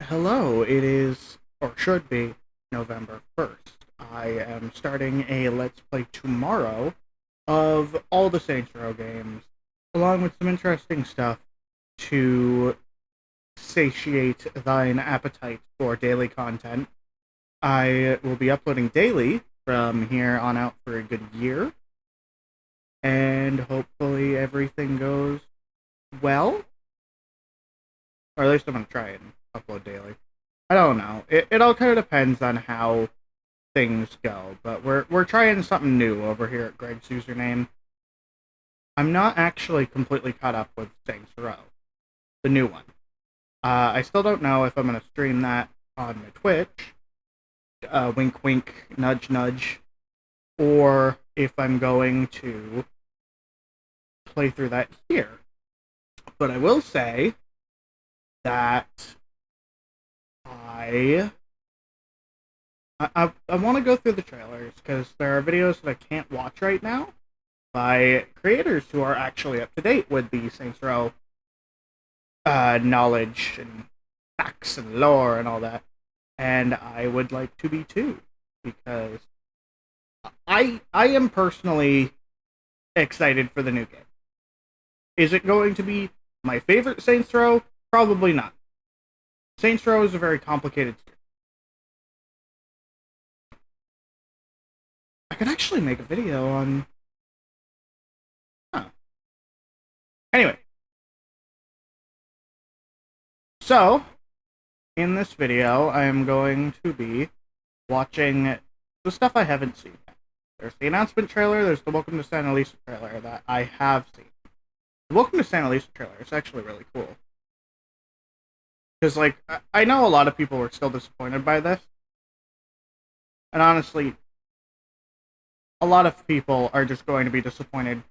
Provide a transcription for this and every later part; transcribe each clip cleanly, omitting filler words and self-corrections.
Hello, it is, or should be, November 1st. I am starting a Let's Play tomorrow of all the Saints Row games, along with some interesting stuff to satiate thine appetite for daily content. I will be uploading daily from here on out for a good year, and hopefully everything goes well. Or at least I'm going to try and upload daily. I don't know. It all kind of depends on how things go, but we're trying something new over here at Greg's Username. I'm not actually completely caught up with Saints Row, the new one. I still don't know if I'm going to stream that on my Twitch, wink wink, nudge nudge, or if I'm going to play through that here. But I will say that I want to go through the trailers because there are videos that I can't watch right now by creators who are actually up to date with the Saints Row knowledge and facts and lore and all that, and I would like to be too because I am personally excited for the new game. Is it going to be my favorite Saints Row? Probably not. Saints Row is a very complicated series. I could actually make a video on... Huh. Anyway. So, in this video, I am going to be watching the stuff I haven't seen yet. There's the announcement trailer, there's the Welcome to Santa Lisa trailer that I have seen. The Welcome to Santa Lisa trailer is actually really cool. Because, like, I know a lot of people were still disappointed by this. And honestly, a lot of people are just going to be disappointed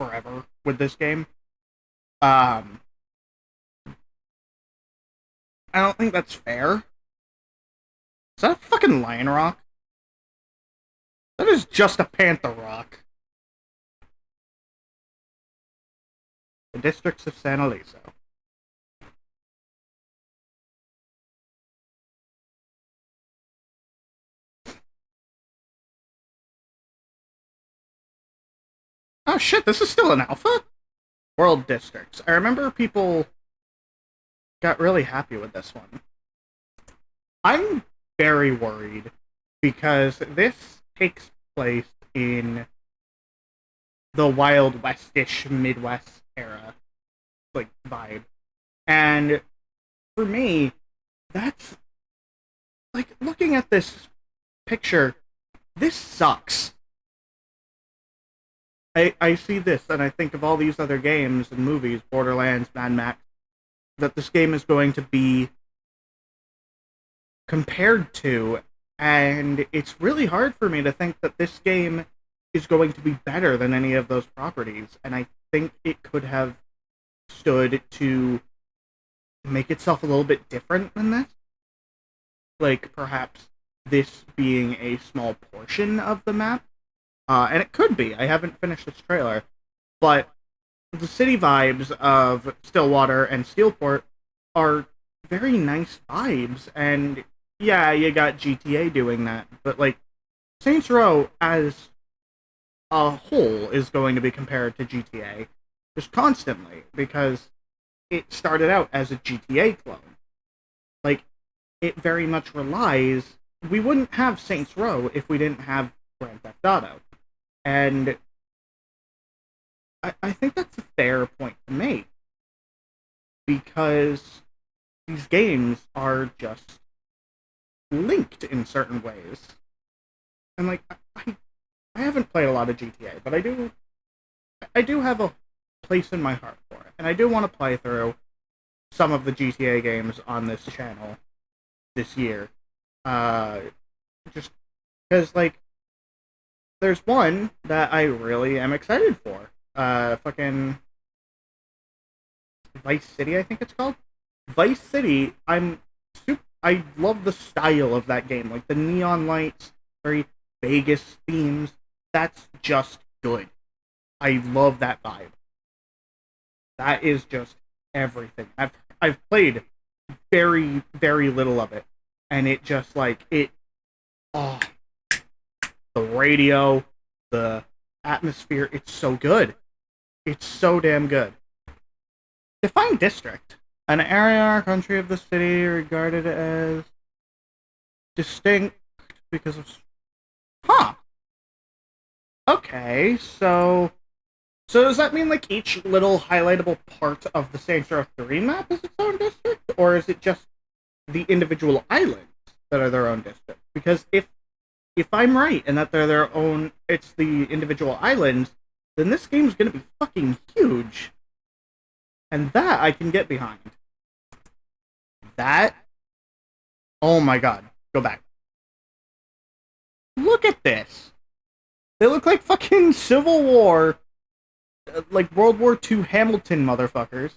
forever with this game. I don't think that's fair. Is that a fucking lion rock? That is just a panther rock. The districts of San Eliso. Oh shit, this is still an alpha? World districts. I remember people got really happy with this one. I'm very worried because this takes place in the Wild West-ish Midwest era, like, vibe. And for me, that's, like, looking at this picture, this sucks. I see this and I think of all these other games and movies, Borderlands, Mad Max, that this game is going to be compared to, and it's really hard for me to think that this game is going to be better than any of those properties, and I think it could have stood to make itself a little bit different than this. Like, perhaps this being a small portion of the map. And it could be. I haven't finished this trailer. But the city vibes of Stillwater and Steelport are very nice vibes. And yeah, you got GTA doing that. But, like, Saints Row as a whole is going to be compared to GTA just constantly. Because it started out as a GTA clone. Like, it very much relies... We wouldn't have Saints Row if we didn't have Grand Theft Auto. And I think that's a fair point to make. Because these games are just linked in certain ways. And, like, I haven't played a lot of GTA, but I do have a place in my heart for it. And I do want to play through some of the GTA games on this channel this year. Just because, like, there's one that I really am excited for. Fucking Vice City, I think it's called. Vice City, I love the style of that game. Like, the neon lights, very Vegas themes. That's just good. I love that vibe. That is just everything. I've played very, very little of it. And it just, like, oh, the radio, the atmosphere, it's so good. It's so damn good. Define district. An area or country of the city regarded as distinct because of... Huh. Okay, so does that mean, like, each little highlightable part of the Saints Row 3 map is its own district? Or is it just the individual islands that are their own district? Because if I'm right and that they're their own, it's the individual islands, then this game's gonna be fucking huge. And that I can get behind. That... Oh my god. Go back. Look at this. They look like fucking Civil War, like World War II Hamilton motherfuckers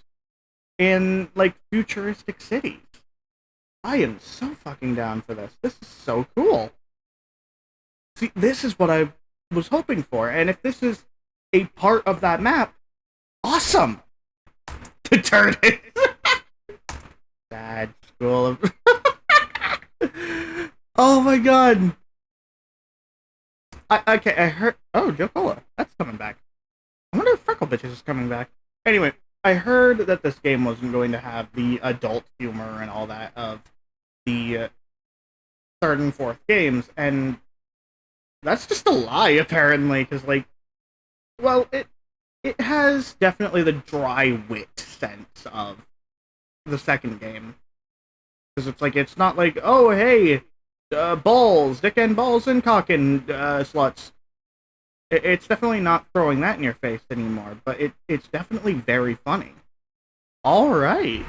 in, like, futuristic cities. I am so fucking down for this. This is so cool. See, this is what I was hoping for, and if this is a part of that map, awesome! To turn it. Sad school of... Oh my god! Okay, I heard... Oh, Joe Cola. That's coming back. I wonder if Freckle Bitches is coming back. Anyway, I heard that this game wasn't going to have the adult humor and all that of the third and fourth games, and that's just a lie, apparently, because, like, well, it has definitely the dry wit sense of the second game. Because it's like, it's not like, oh, hey, balls, dick and balls and cock and sluts. It's definitely not throwing that in your face anymore, but it's definitely very funny. Alright.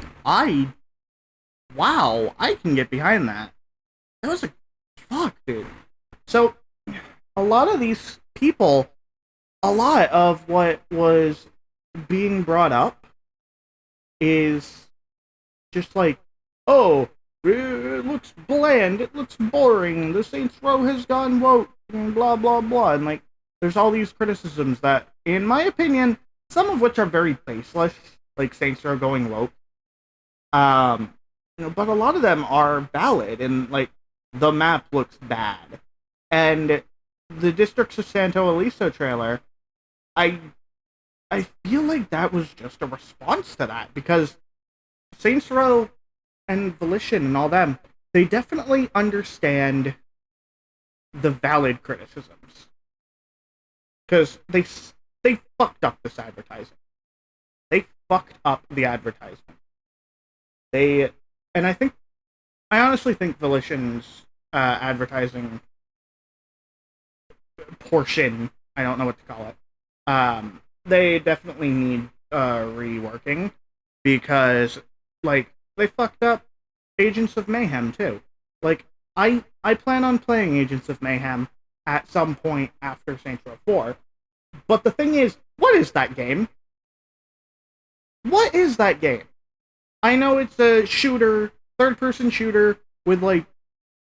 Wow, I can get behind that. That was a... Fuck, dude. So, a lot of these people, a lot of what was being brought up is just like, oh, it looks bland, it looks boring, the Saints Row has gone woke, and blah blah blah, and like, there's all these criticisms that, in my opinion, some of which are very baseless, like Saints Row going woke, but a lot of them are valid, and like, the map looks bad, and the Districts of Santo Eliso trailer, I feel like that was just a response to that, because Saints Row and Volition and all them, they definitely understand the valid criticisms. Because they fucked up this advertising. They fucked up the advertisement. And I honestly think Volition's advertising portion, I don't know what to call it, they definitely need reworking, because, like, they fucked up Agents of Mayhem, too. Like, I plan on playing Agents of Mayhem at some point after Saints Row 4, but the thing is, what is that game? What is that game? I know it's a shooter, third-person shooter, with, like,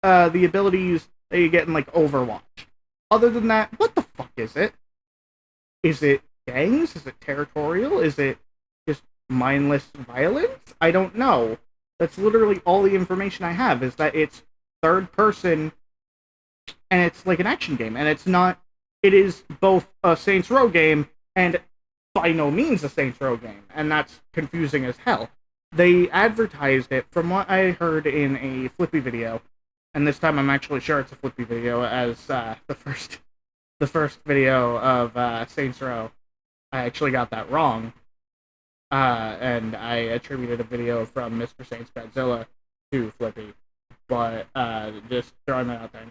the abilities that you get in, like, Overwatch. Other than that, what the fuck is it? Is it gangs? Is it territorial? Is it just mindless violence? I don't know. That's literally all the information I have, is that it's third person, and it's like an action game, and it's not... It is both a Saints Row game, and by no means a Saints Row game, and that's confusing as hell. They advertised it, from what I heard in a Flippy video, and this time I'm actually sure it's a Flippy video, as the first video of Saints Row, I actually got that wrong. And I attributed a video from Mr. Saints Godzilla to Flippy, but just throwing that out there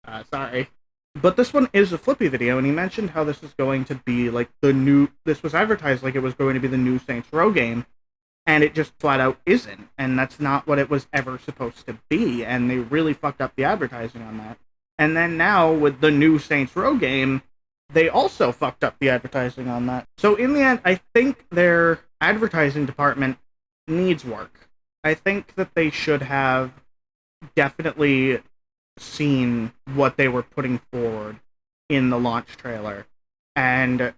now. Sorry. But this one is a Flippy video, and he mentioned how this is going to be like this was advertised like it was going to be the new Saints Row game, and it just flat out isn't, and that's not what it was ever supposed to be, and they really fucked up the advertising on that. And then now, with the new Saints Row game, they also fucked up the advertising on that. So in the end, I think their advertising department needs work. I think that they should have definitely seen what they were putting forward in the launch trailer and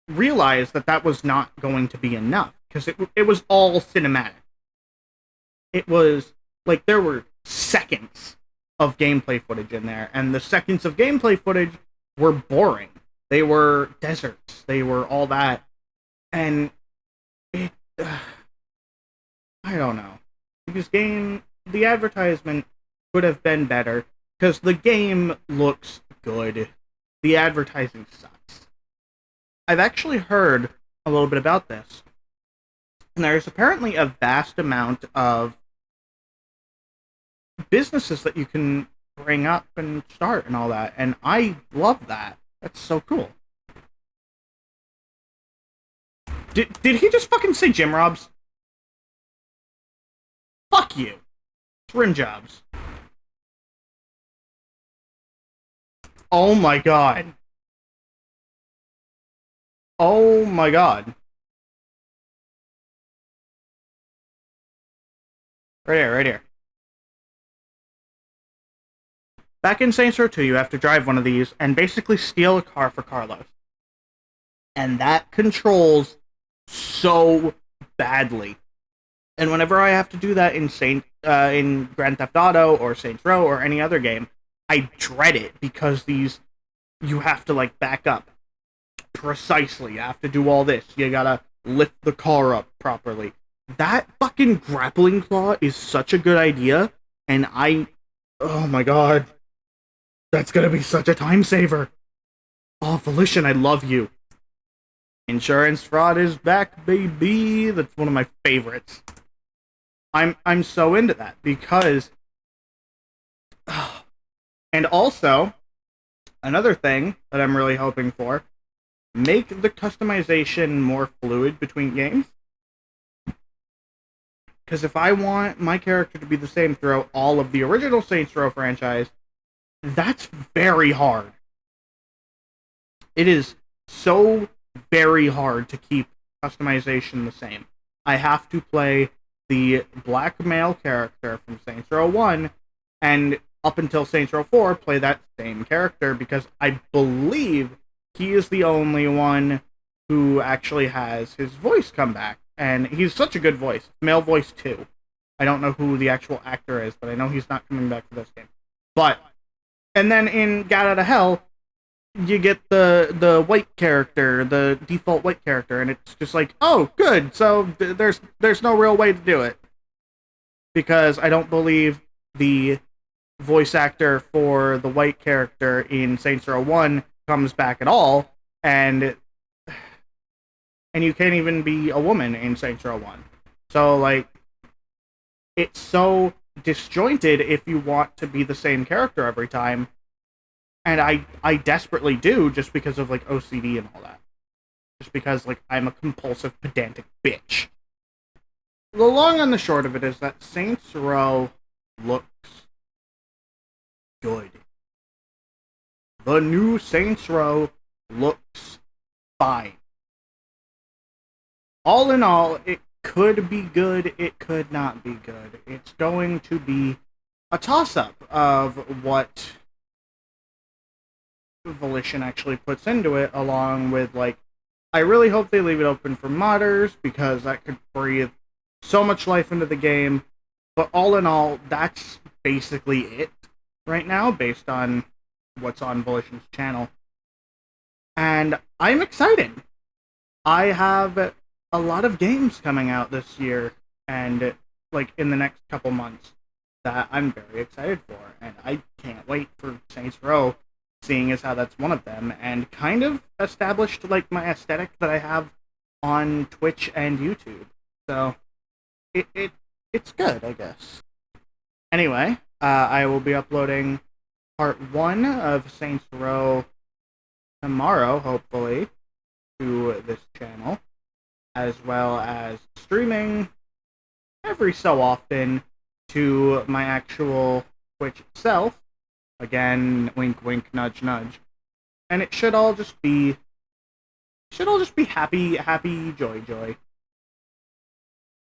realized that that was not going to be enough, because it was all cinematic. it was like there were seconds of gameplay footage in there, and the seconds of gameplay footage were boring. They were deserts. They were all that, and it. I don't know. Because the advertisement could have been better because the game looks good. The advertising sucks. I've actually heard a little bit about this. And there's apparently a vast amount of businesses that you can bring up and start and all that. And I love that. That's so cool. Did he just fucking say Jim Robs? Fuck you. It's rim jobs. Oh my god. Oh my god. Right here, right here. Back in Saints Row 2, you have to drive one of these and basically steal a car for Carlos. And that controls so badly. And whenever I have to do that in Grand Theft Auto or Saints Row or any other game, I dread it because you have to like back up precisely. You have to do all this. You gotta lift the car up properly. That fucking grappling claw is such a good idea, and oh my god, that's gonna be such a time saver. Oh, Volition, I love you. Insurance fraud is back, baby. That's one of my favorites. I'm so into that because, and also another thing that I'm really hoping for, make the customization more fluid between games. Because if I want my character to be the same throughout all of the original Saints Row franchise, that's very hard. It is so very hard to keep customization the same. I have to play the black male character from Saints Row 1, and up until Saints Row 4, play that same character, because I believe he is the only one who actually has his voice come back. And he's such a good voice. Male voice, too. I don't know who the actual actor is, but I know he's not coming back for this game. But, and then in Gat Out of Hell, you get the white character, the default white character, and it's just like, oh, good, so there's no real way to do it. Because I don't believe the voice actor for the white character in Saints Row 1 comes back at all, and you can't even be a woman in Saints Row 1. So, like, it's so disjointed if you want to be the same character every time. And I desperately do, just because of, like, OCD and all that. Just because, like, I'm a compulsive, pedantic bitch. The long and the short of it is that Saints Row looks good. The new Saints Row looks fine. All in all, it could be good, it could not be good. It's going to be a toss-up of what Volition actually puts into it, along with, like, I really hope they leave it open for modders, because that could breathe so much life into the game. But all in all, that's basically it right now, based on what's on Volition's channel. And I'm excited. I have a lot of games coming out this year, and, like, in the next couple months, that I'm very excited for. And I can't wait for Saints Row, seeing as how that's one of them, and kind of established, like, my aesthetic that I have on Twitch and YouTube. So, it's good, I guess. Anyway, I will be uploading part 1 of Saints Row tomorrow, hopefully, to this channel, as well as streaming every so often to my actual Twitch itself. Again, wink, wink, nudge, nudge. And it should all just be happy, happy, joy, joy.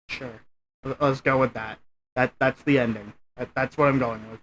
Sure. Let's go with that. That's the ending. That's what I'm going with.